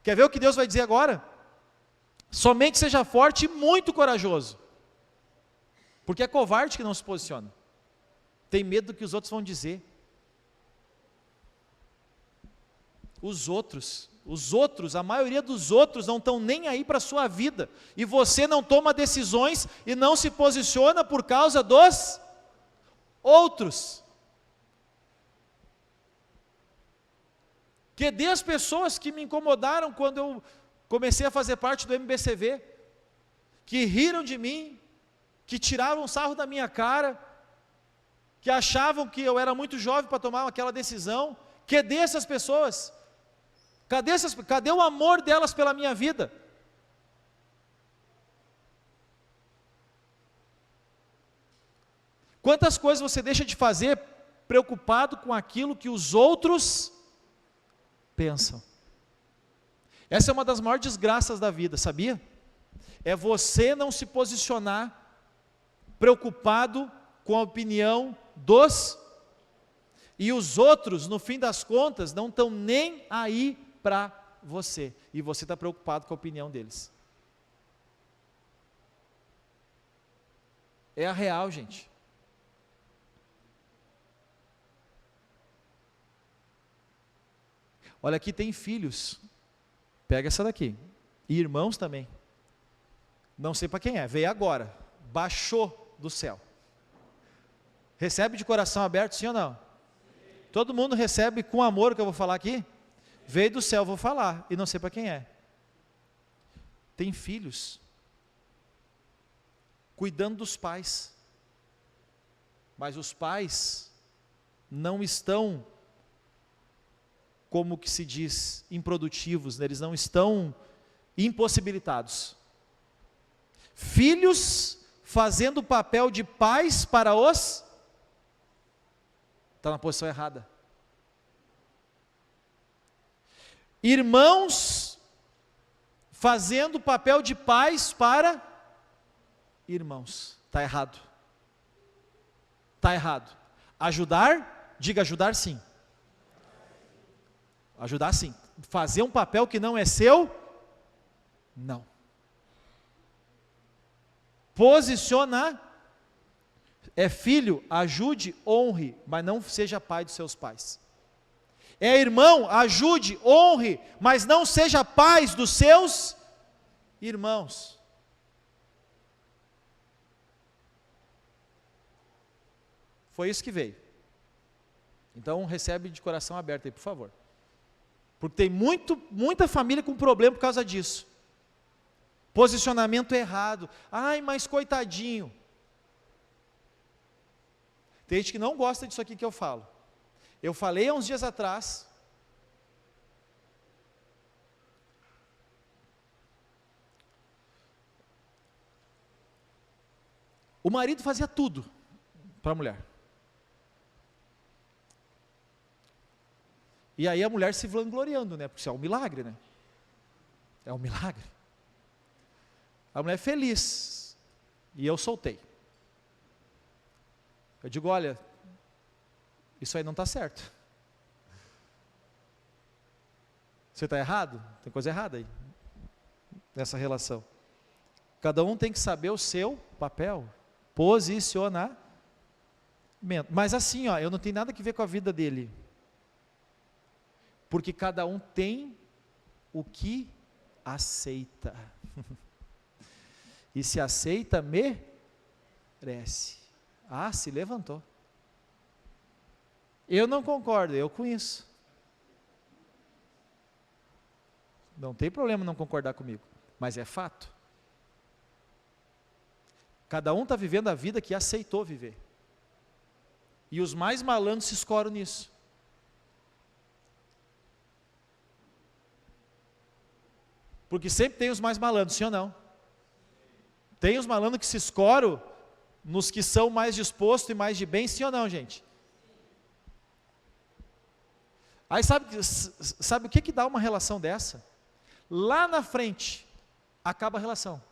Quer ver o que Deus vai dizer agora? Somente seja forte e muito corajoso. Porque é covarde que não se posiciona. Tem medo do que os outros vão dizer. Os outros, a maioria dos outros não estão nem aí para a sua vida. E você não toma decisões e não se posiciona por causa dos outros. Que as pessoas que me incomodaram quando eu comecei a fazer parte do MBCV, que riram de mim, que tiraram sarro da minha cara, que achavam que eu era muito jovem para tomar aquela decisão. Cadê essas pessoas? Cadê o amor delas pela minha vida? Quantas coisas você deixa de fazer preocupado com aquilo que os outros pensam? Essa é uma das maiores desgraças da vida, sabia? É você não se posicionar preocupado com a opinião dos, e os outros, no fim das contas, não estão nem aí para você, e você está preocupado com a opinião deles. É a real, gente. Olha, aqui tem filhos, pega essa daqui, e irmãos também, não sei para quem é, veio agora, baixou do céu, recebe de coração aberto, sim ou não? Sim. Todo mundo recebe com amor o que eu vou falar aqui? Veio do céu, vou falar, e não sei para quem é. Tem filhos, cuidando dos pais, mas os pais não estão, como que se diz, improdutivos, né? Eles não estão impossibilitados. Filhos fazendo o papel de pais para os... Está na posição errada. Irmãos fazendo o papel de pais para irmãos. Está errado. Está errado. Ajudar, diga ajudar sim. Ajudar sim. Fazer um papel que não é seu, não. Posicionar. É filho, ajude, honre, mas não seja pai dos seus pais. É irmão, ajude, honre, mas não seja pai dos seus irmãos. Foi isso que veio. Então recebe de coração aberto aí, por favor. Porque tem muita família com problema por causa disso. Posicionamento errado. Ai, mas coitadinho. Tem gente que não gosta disso aqui que eu falo. Eu falei há uns dias atrás. O marido fazia tudo para a mulher. E aí a mulher se vangloriando, né? Porque isso é um milagre, né? É um milagre. A mulher feliz. E eu soltei. Eu digo, olha, isso aí não está certo. Você está errado? Tem coisa errada aí, nessa relação. Cada um tem que saber o seu papel, posicionamento. Mas assim, ó, eu não tenho nada que ver com a vida dele. Porque cada um tem o que aceita. E se aceita, merece. Ah, se levantou. Eu não concordo, eu com isso. Não tem problema não concordar comigo, mas é fato. Cada um está vivendo a vida que aceitou viver. E os mais malandros se escoram nisso. Porque sempre tem os mais malandros, sim ou não? Tem os malandros que se escoram nos que são mais dispostos e mais de bem, sim ou não, gente? Aí sabe o que dá uma relação dessa? Lá na frente, acaba a relação.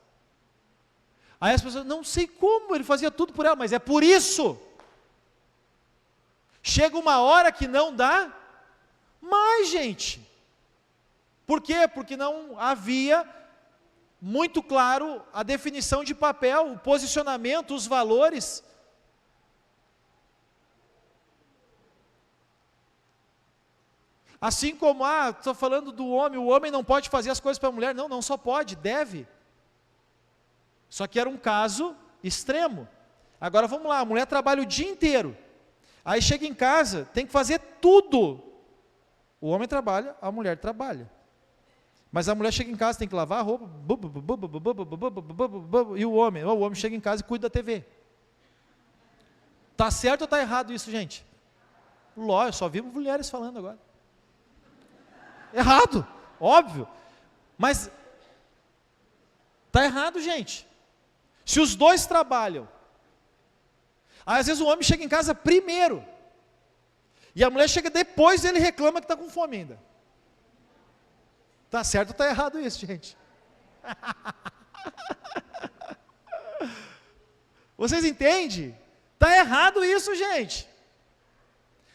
Aí as pessoas, não sei como, ele fazia tudo por ela, mas é por isso. Chega uma hora que não dá mais, gente. Por quê? Porque não havia muito claro a definição de papel, o posicionamento, os valores. Assim como, estou falando do homem, o homem não pode fazer as coisas para a mulher. Não, não só pode, deve. Só que era um caso extremo. Agora vamos lá, a mulher trabalha o dia inteiro. Aí chega em casa, tem que fazer tudo. O homem trabalha, a mulher trabalha. Mas a mulher chega em casa, tem que lavar a roupa, e o homem chega em casa e cuida da TV. Está certo ou está errado isso, gente? Lógico, só vimos mulheres falando agora. Errado, óbvio. Mas está errado, gente. Se os dois trabalham, às vezes o homem chega em casa primeiro, e a mulher chega depois e ele reclama que está com fome ainda. Está certo ou está errado isso, gente? Vocês entendem? Está errado isso, gente.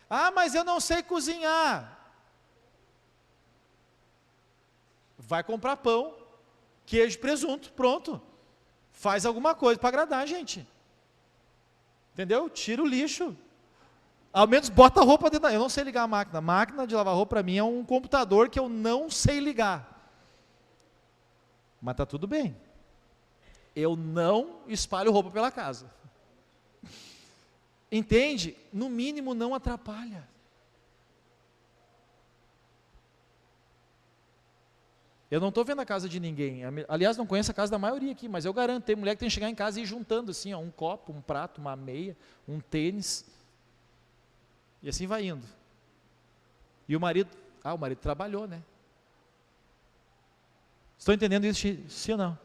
Ah, mas eu não sei cozinhar. Vai comprar pão, queijo, presunto, pronto. Faz alguma coisa para agradar a gente. Entendeu? Tira o lixo. Ao menos bota a roupa dentro. Eu não sei ligar a máquina. A máquina de lavar roupa para mim é um computador que eu não sei ligar. Mas está tudo bem. Eu não espalho roupa pela casa. Entende? No mínimo não atrapalha. Eu não estou vendo a casa de ninguém. Aliás, não conheço a casa da maioria aqui, mas eu garanto, tem mulher que tem que chegar em casa e ir juntando assim, ó, um copo, um prato, uma meia, um tênis. E assim vai indo. E o marido trabalhou, né? Estão entendendo isso, sim ou não?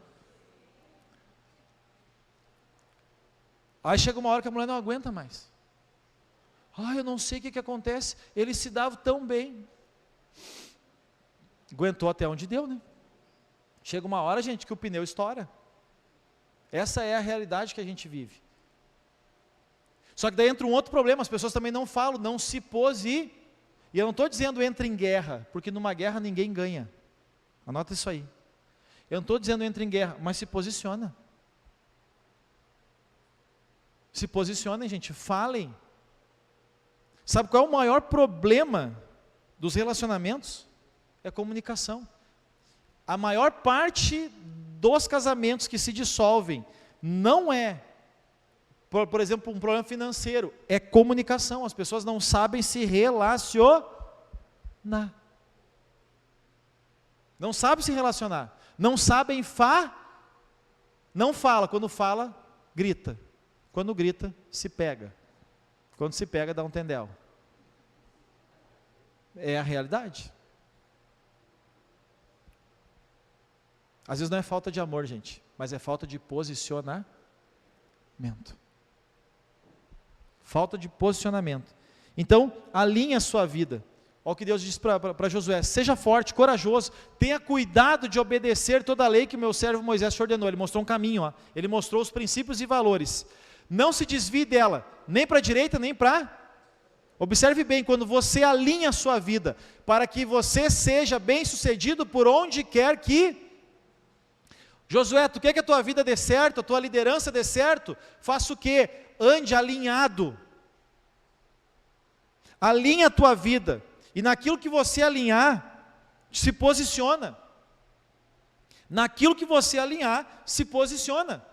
Aí chega uma hora que a mulher não aguenta mais. Eu não sei o que acontece. Eles se davam tão bem. Aguentou até onde deu, né? Chega uma hora, gente, que o pneu estoura. Essa é a realidade que a gente vive. Só que daí entra um outro problema, as pessoas também não falam, não se E eu não estou dizendo entra em guerra, porque numa guerra ninguém ganha. Anota isso aí. Eu não estou dizendo entra em guerra, mas se posiciona. Se posicionem, gente, falem. Sabe qual é o maior problema dos relacionamentos? É a comunicação. A maior parte dos casamentos que se dissolvem não é, por exemplo, um problema financeiro, é comunicação. As pessoas não sabem se relacionar. Não sabem se relacionar. Não sabem não fala. Quando fala, grita. Quando grita, se pega. Quando se pega, dá um tendel. É a realidade. Às vezes não é falta de amor, gente, mas é falta de posicionamento. Falta de posicionamento. Então, alinhe a sua vida. Olha o que Deus diz para Josué: seja forte, corajoso, tenha cuidado de obedecer toda a lei que o meu servo Moisés te ordenou. Ele mostrou um caminho, ó. Ele mostrou os princípios e valores. Não se desvie dela, nem para a direita, nem para... Observe bem, quando você alinha a sua vida, para que você seja bem sucedido por onde quer que... Josué, tu quer que a tua vida dê certo, a tua liderança dê certo? Faça o quê? Ande alinhado. Alinha a tua vida. E naquilo que você alinhar, se posiciona. Naquilo que você alinhar, se posiciona.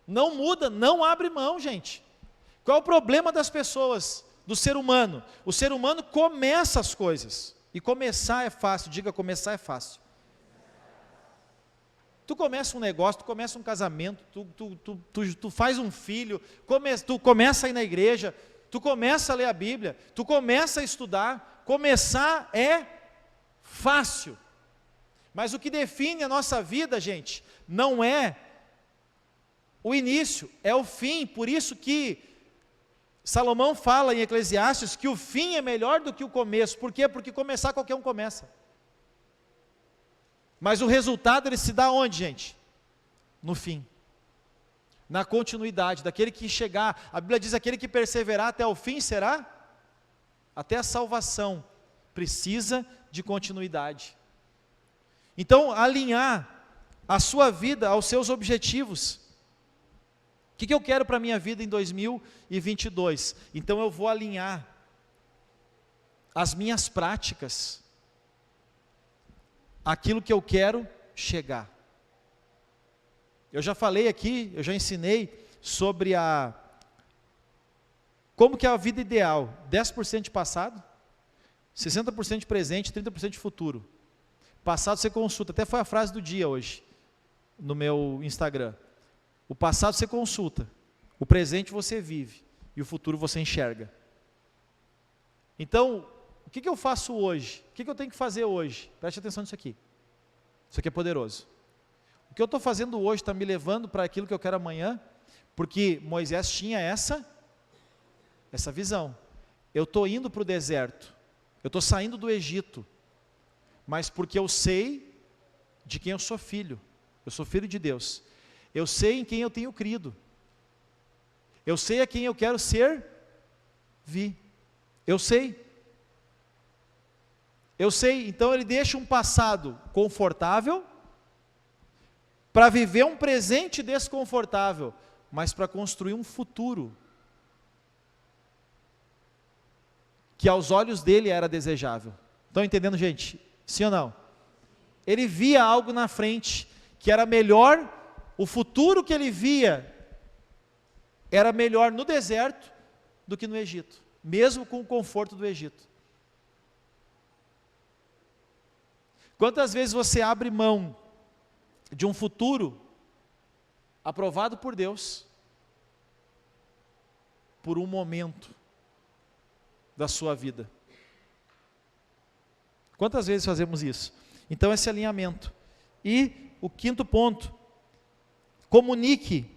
Não muda, não abre mão, gente. Qual é o problema das pessoas, do ser humano? O ser humano começa as coisas. E começar é fácil, diga começar é fácil. Tu começa um negócio, tu começa um casamento, tu faz um filho, tu começa a ir na igreja, tu começa a ler a Bíblia, tu começa a estudar. Começar é fácil. Mas o que define a nossa vida, gente, não é o início, é o fim. Por isso que Salomão fala em Eclesiastes que o fim é melhor do que o começo. Por quê? Porque começar qualquer um começa. Mas o resultado ele se dá onde, gente? No fim. Na continuidade, daquele que chegar. A Bíblia diz: aquele que perseverar até o fim será? Até a salvação. Precisa de continuidade. Então, alinhar a sua vida aos seus objetivos. O que eu quero para a minha vida em 2022? Então eu vou alinhar as minhas práticas àquilo que eu quero chegar. Eu já falei aqui, eu já ensinei sobre como que é a vida ideal: 10% de passado, 60% de presente, 30% de futuro. Passado você consulta, até foi a frase do dia hoje, no meu Instagram. O passado você consulta, o presente você vive, e o futuro você enxerga. Então, o que eu faço hoje? O que eu tenho que fazer hoje? Preste atenção nisso aqui. Isso aqui é poderoso. O que eu estou fazendo hoje está me levando para aquilo que eu quero amanhã, porque Moisés tinha essa visão. Eu estou indo para o deserto, eu estou saindo do Egito, mas porque eu sei de quem eu sou filho de Deus, eu sei em quem eu tenho crido, eu sei a quem eu quero servir, eu sei, então ele deixa um passado confortável, para viver um presente desconfortável, mas para construir um futuro, que aos olhos dele era desejável. Estão entendendo, gente? Sim ou não? Ele via algo na frente, que era melhor, o futuro que ele via, era melhor no deserto, do que no Egito, mesmo com o conforto do Egito. Quantas vezes você abre mão de um futuro aprovado por Deus por um momento da sua vida? Quantas vezes fazemos isso? Então esse alinhamento. E o quinto ponto, comunique,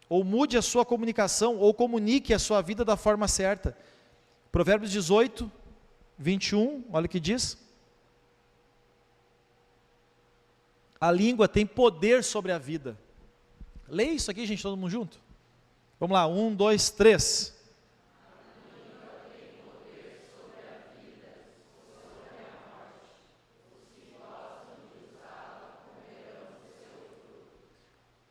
ou mude a sua comunicação, ou comunique a sua vida da forma certa. Provérbios 18, 21, olha o que diz. A língua tem poder sobre a vida. Leia isso aqui, gente, todo mundo junto? Vamos lá, 1, 2, 3.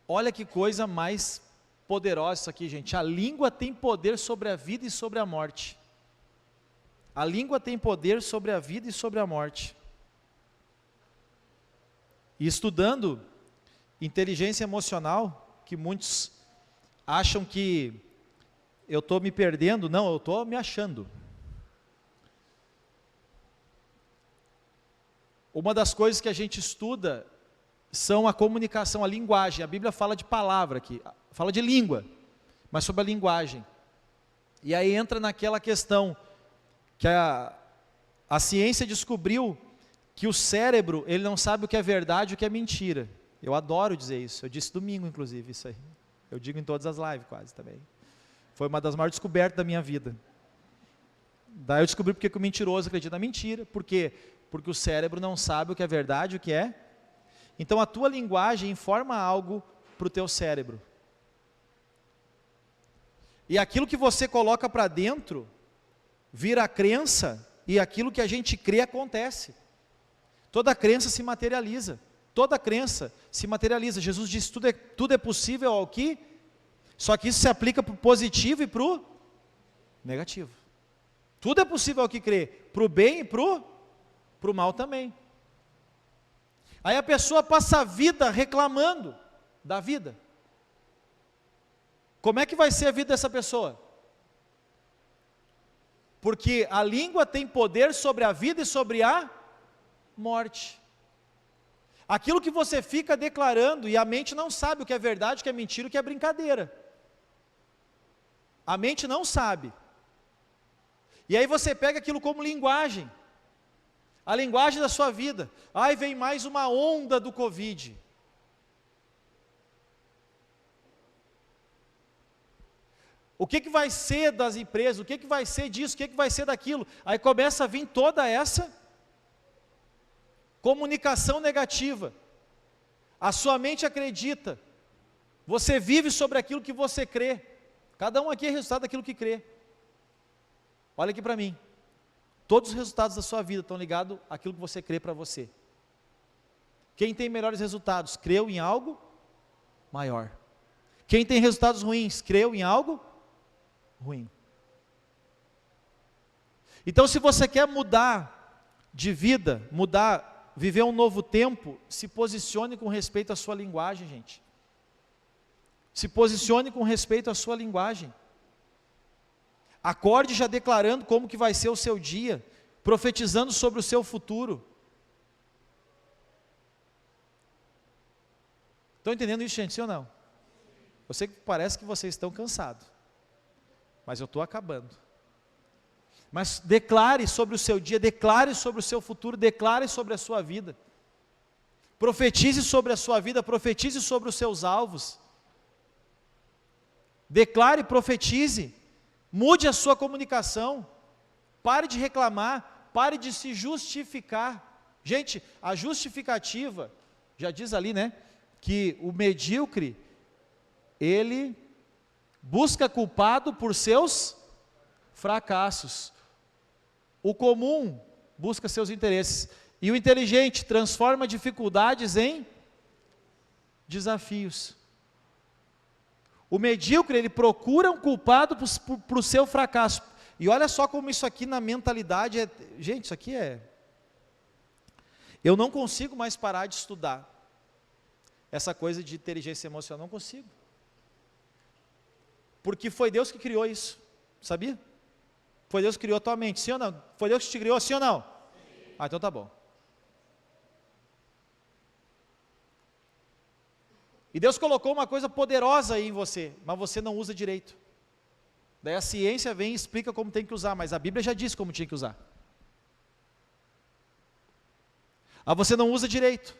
Olha que coisa mais poderosa isso aqui, gente. A língua tem poder sobre a vida e sobre a morte. A língua tem poder sobre a vida e sobre a morte. E estudando inteligência emocional, que muitos acham que eu estou me perdendo, não, eu estou me achando. Uma das coisas que a gente estuda são a comunicação, a linguagem. A Bíblia fala de palavra aqui, fala de língua, mas sobre a linguagem. E aí entra naquela questão que a ciência descobriu que o cérebro, ele não sabe o que é verdade e o que é mentira. Eu adoro dizer isso, eu disse domingo inclusive isso aí. Eu digo em todas as lives quase também. Foi uma das maiores descobertas da minha vida. Daí eu descobri porque que o mentiroso acredita na mentira. Por quê? Porque o cérebro não sabe o que é verdade e o que é. Então a tua linguagem informa algo para o teu cérebro. E aquilo que você coloca para dentro, vira crença, e aquilo que a gente crê acontece. Toda crença se materializa. Toda crença se materializa. Jesus disse, tudo é possível ao que? Só que isso se aplica para o positivo e para o negativo. Tudo é possível ao que crê, para o bem e para o mal também. Aí a pessoa passa a vida reclamando da vida. Como é que vai ser a vida dessa pessoa? Porque a língua tem poder sobre a vida e sobre a morte. Aquilo que você fica declarando, e a mente não sabe o que é verdade, o que é mentira, o que é brincadeira. A mente não sabe. E aí você pega aquilo como linguagem. A linguagem da sua vida. Ai, vem mais uma onda do Covid. O que vai ser das empresas? O que vai ser disso? O que vai ser daquilo? Aí começa a vir toda essa comunicação negativa. A sua mente acredita. Você vive sobre aquilo que você crê. Cada um aqui é resultado daquilo que crê. Olha aqui para mim. Todos os resultados da sua vida estão ligados àquilo que você crê para você. Quem tem melhores resultados, creu em algo maior. Quem tem resultados ruins, creu em algo ruim. Então, se você quer mudar de vida, viver um novo tempo, se posicione com respeito à sua linguagem, gente. Se posicione com respeito à sua linguagem. Acorde já declarando como que vai ser o seu dia, profetizando sobre o seu futuro. Estão entendendo isso, gente, sim ou não? Eu sei que parece que vocês estão cansados, mas eu estou acabando. Mas declare sobre o seu dia, declare sobre o seu futuro, declare sobre a sua vida. Profetize sobre a sua vida, profetize sobre os seus alvos. Declare, profetize, mude a sua comunicação, pare de reclamar, pare de se justificar. Gente, a justificativa, já diz ali, né, que o medíocre, ele busca culpado por seus fracassos. O comum busca seus interesses. E o inteligente transforma dificuldades em desafios. O medíocre, ele procura um culpado para o seu fracasso. E olha só como isso aqui na mentalidade é... Gente, isso aqui é... Eu não consigo mais parar de estudar essa coisa de inteligência emocional, não consigo. Porque foi Deus que criou isso, sabia? Foi Deus que criou a tua mente, sim ou não? Foi Deus que te criou, sim ou não? Sim. Ah, então tá bom. E Deus colocou uma coisa poderosa aí em você, mas você não usa direito. Daí a ciência vem e explica como tem que usar, mas a Bíblia já diz como tinha que usar. Aí você não usa direito.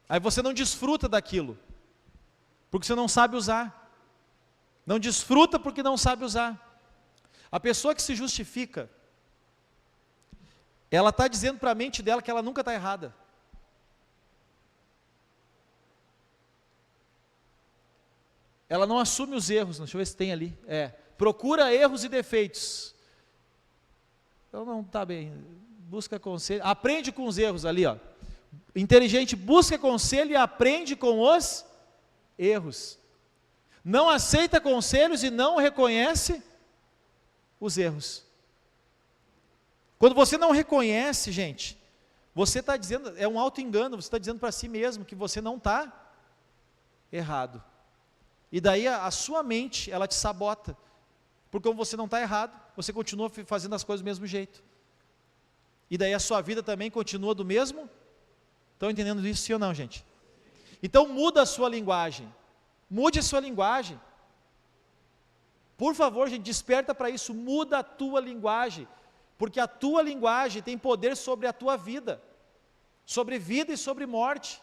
Aí você não desfruta daquilo, porque você não sabe usar. Não desfruta porque não sabe usar. A pessoa que se justifica, ela está dizendo para a mente dela que ela nunca está errada. Ela não assume os erros, deixa eu ver se tem ali. Procura erros e defeitos. Então não está bem. Busca conselho, aprende com os erros ali, ó. Inteligente busca conselho e aprende com os erros. Não aceita conselhos e não reconhece os erros. Quando você não reconhece, gente, você está dizendo, é um auto-engano, você está dizendo para si mesmo que você não está errado. E daí a sua mente, ela te sabota. Porque como você não está errado, você continua fazendo as coisas do mesmo jeito. E daí a sua vida também continua do mesmo. Estão entendendo isso, sim ou não, gente? Então muda a sua linguagem. Mude a sua linguagem. Por favor, gente, desperta para isso. Muda a tua linguagem. Porque a tua linguagem tem poder sobre a tua vida. Sobre vida e sobre morte.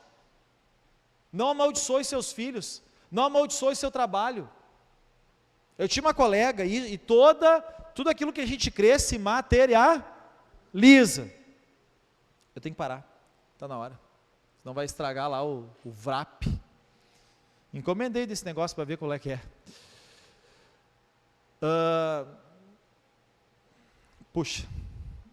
Não amaldiçoe seus filhos. Não amaldiçoe seu trabalho. Eu tinha uma colega e tudo aquilo que a gente crê se materializa. Eu tenho que parar. Está na hora. Senão vai estragar lá o VRAP. Encomendei desse negócio para ver qual é que é. Puxa,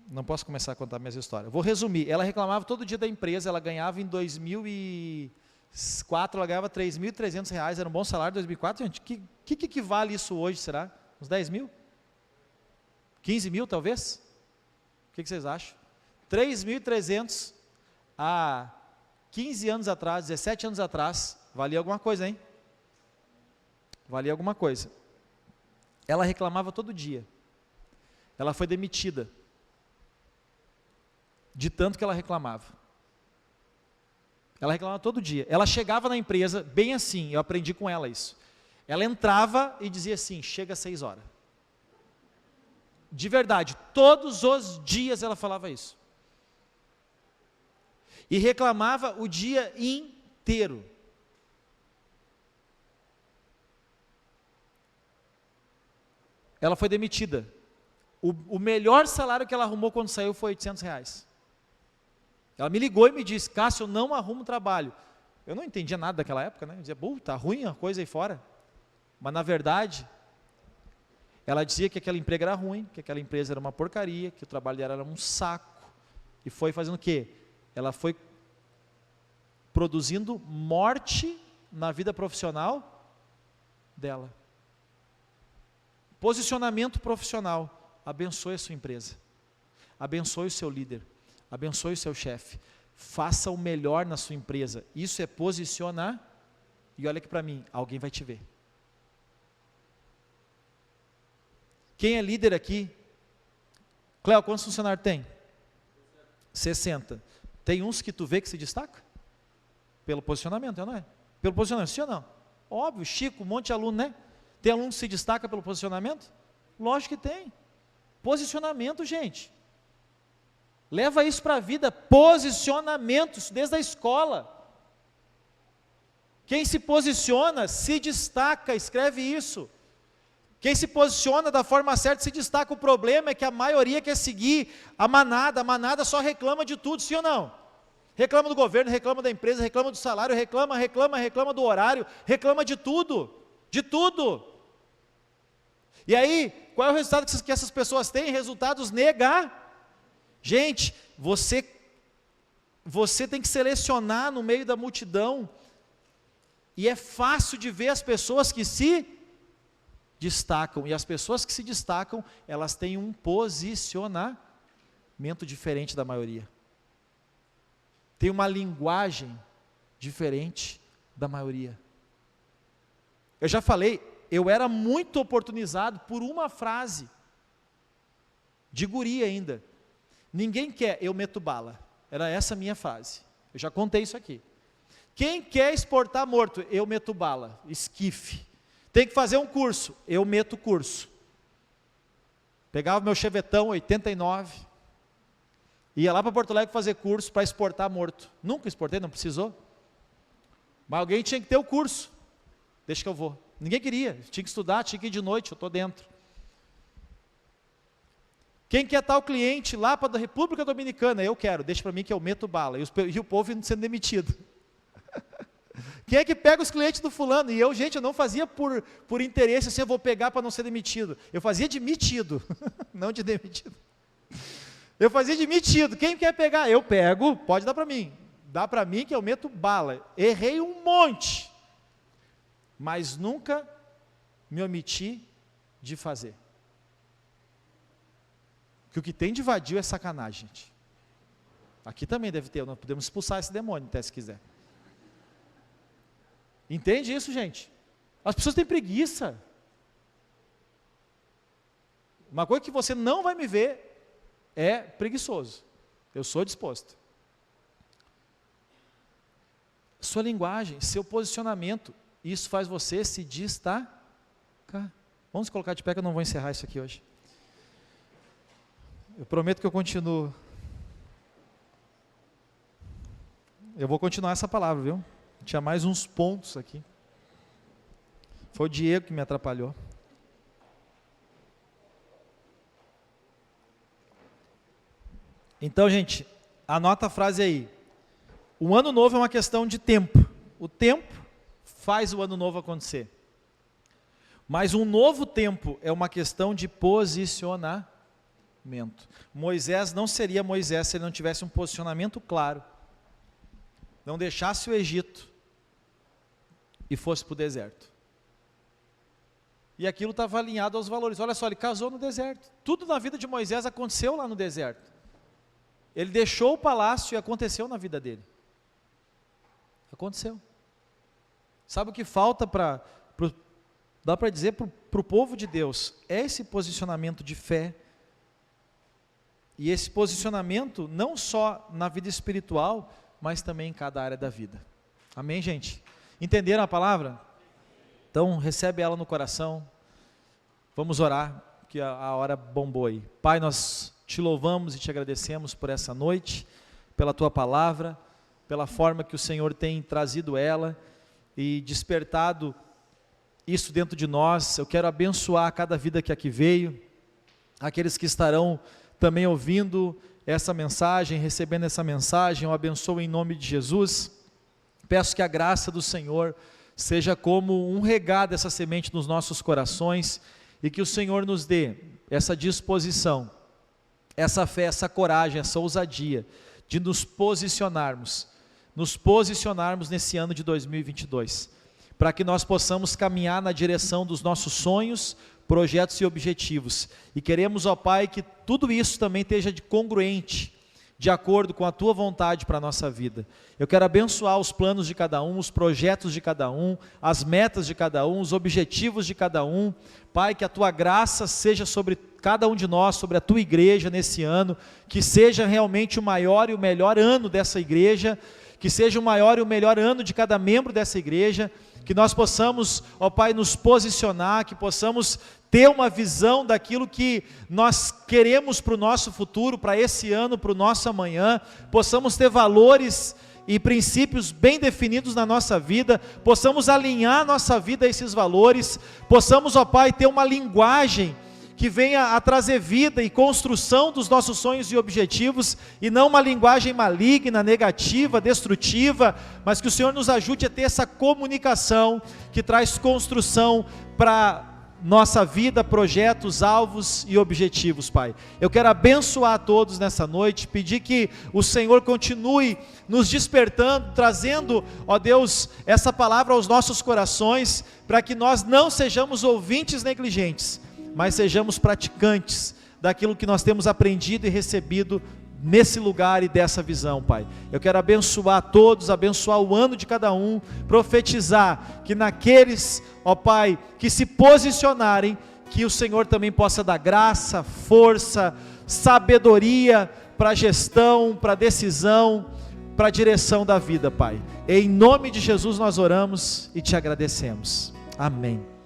não posso começar a contar minhas histórias. Vou resumir. Ela reclamava todo dia da empresa, ela ganhava em 2004, ela ganhava R$3.300, era um bom salário em 2004. Gente, que equivale isso hoje, será? Uns 10 mil? 15 mil, talvez? O que vocês acham? 3.300 há 15 anos atrás, 17 anos atrás, valia alguma coisa, hein? Valia alguma coisa. Ela reclamava todo dia. Ela foi demitida. De tanto que ela reclamava. Ela reclamava todo dia. Ela chegava na empresa, bem assim, eu aprendi com ela isso. Ela entrava e dizia assim, chega às 6 horas. De verdade, todos os dias ela falava isso. E reclamava o dia inteiro. Ela foi demitida. O melhor salário que ela arrumou quando saiu foi R$800. Ela me ligou e me disse, Cássio, eu não arrumo trabalho. Eu não entendia nada daquela época, né? Eu dizia, tá ruim a coisa aí fora. Mas na verdade, ela dizia que aquele emprego era ruim, que aquela empresa era uma porcaria, que o trabalho dela era um saco. E foi fazendo o quê? Ela foi produzindo morte na vida profissional dela. Posicionamento profissional. Abençoe a sua empresa. Abençoe o seu líder. Abençoe o seu chefe. Faça o melhor na sua empresa. Isso é posicionar. E olha aqui para mim, alguém vai te ver. Quem é líder aqui? Cléo, quantos funcionários tem? 60. Tem uns que tu vê que se destaca? Pelo posicionamento, não é? Pelo posicionamento, sim ou não? Óbvio, Chico, um monte de aluno, né? Tem aluno que se destaca pelo posicionamento? Lógico que tem. Posicionamento, gente. Leva isso para a vida, posicionamento, isso desde a escola. Quem se posiciona, se destaca, escreve isso. Quem se posiciona da forma certa, se destaca. O problema é que a maioria quer seguir a manada só reclama de tudo, sim ou não? Reclama do governo, reclama da empresa, reclama do salário, reclama do horário, reclama de tudo, de tudo. E aí, qual é o resultado que essas pessoas têm? Resultados Gente, você tem que selecionar no meio da multidão, e é fácil de ver as pessoas que se destacam, e as pessoas que se destacam, elas têm um posicionamento diferente da maioria, tem uma linguagem diferente da maioria. Eu já falei, eu era muito oportunizado por uma frase, de guri ainda, ninguém quer, eu meto bala, era essa a minha frase, eu já contei isso aqui. Quem quer exportar morto, eu meto bala, esquife. Tem que fazer um curso, eu meto curso. Pegava meu chevetão 89, ia lá para Porto Alegre fazer curso para exportar morto. Nunca exportei, não precisou. Mas alguém tinha que ter o curso. Deixa que eu vou. Ninguém queria, tinha que estudar, tinha que ir de noite, eu estou dentro. Quem quer tal cliente lá para a República Dominicana? Eu quero, deixa para mim que eu meto bala. E o povo indo sendo demitido. Quem é que pega os clientes do fulano? E eu, gente, eu não fazia por interesse, assim, eu vou pegar para não ser demitido. Eu fazia de metido, não de demitido. Eu fazia de metido. Quem quer pegar? Eu pego, pode dar para mim. Dá para mim que eu meto bala. Errei um monte, mas nunca me omiti de fazer. Porque o que tem de vadio é sacanagem, gente. Aqui também deve ter, nós podemos expulsar esse demônio, até se quiser. Entende isso, gente? As pessoas têm preguiça. Uma coisa que você não vai me ver é preguiçoso. Eu sou disposto. Sua linguagem, seu posicionamento, isso faz você se destacar. Vamos colocar de pé que eu não vou encerrar isso aqui hoje. Eu prometo que eu continuo. Eu vou continuar essa palavra, viu? Tinha mais uns pontos aqui. Foi o Diego que me atrapalhou. Então, gente, anota a frase aí. O ano novo é uma questão de tempo. O tempo faz o ano novo acontecer. Mas um novo tempo é uma questão de posicionamento. Moisés não seria Moisés se ele não tivesse um posicionamento claro. Não deixasse o Egito e fosse para o deserto. E aquilo estava alinhado aos valores. Olha só, ele casou no deserto. Tudo na vida de Moisés aconteceu lá no deserto. Ele deixou o palácio e aconteceu na vida dele. Aconteceu. Sabe o que falta dá para dizer para o povo de Deus? É esse posicionamento de fé. E esse posicionamento não só na vida espiritual, mas também em cada área da vida. Amém, gente? Entenderam a palavra? Então, recebe ela no coração. Vamos orar, que a hora bombou aí. Pai, nós te louvamos e te agradecemos por essa noite, pela tua palavra, pela forma que o Senhor tem trazido ela e despertado isso dentro de nós. Eu quero abençoar cada vida que aqui veio, aqueles que estarão também ouvindo essa mensagem, recebendo essa mensagem, eu abençoo em nome de Jesus. Peço que a graça do Senhor seja como um regar dessa semente nos nossos corações e que o Senhor nos dê essa disposição, essa fé, essa coragem, essa ousadia de nos posicionarmos nesse ano de 2022, para que nós possamos caminhar na direção dos nossos sonhos, projetos e objetivos. E queremos, ó Pai, que tudo isso também esteja congruente, de acordo com a tua vontade para a nossa vida. Eu quero abençoar os planos de cada um, os projetos de cada um, as metas de cada um, os objetivos de cada um. Pai, que a tua graça seja sobre cada um de nós, sobre a tua igreja nesse ano, que seja realmente o maior e o melhor ano dessa igreja, que seja o maior e o melhor ano de cada membro dessa igreja, que nós possamos, ó Pai, nos posicionar, que possamos ter uma visão daquilo que nós queremos para o nosso futuro, para esse ano, para o nosso amanhã, possamos ter valores e princípios bem definidos na nossa vida, possamos alinhar nossa vida a esses valores, possamos, ó Pai, ter uma linguagem que venha a trazer vida e construção dos nossos sonhos e objetivos, e não uma linguagem maligna, negativa, destrutiva, mas que o Senhor nos ajude a ter essa comunicação que traz construção para nossa vida, projetos, alvos e objetivos, Pai. Eu quero abençoar a todos nessa noite, pedir que o Senhor continue nos despertando, trazendo, ó Deus, essa palavra aos nossos corações, para que nós não sejamos ouvintes negligentes, mas sejamos praticantes daquilo que nós temos aprendido e recebido nesse lugar e dessa visão, Pai. Eu quero abençoar todos, abençoar o ano de cada um, profetizar que naqueles, ó Pai, que se posicionarem, que o Senhor também possa dar graça, força, sabedoria para a gestão, para a decisão, para a direção da vida, Pai. Em nome de Jesus nós oramos e te agradecemos. Amém.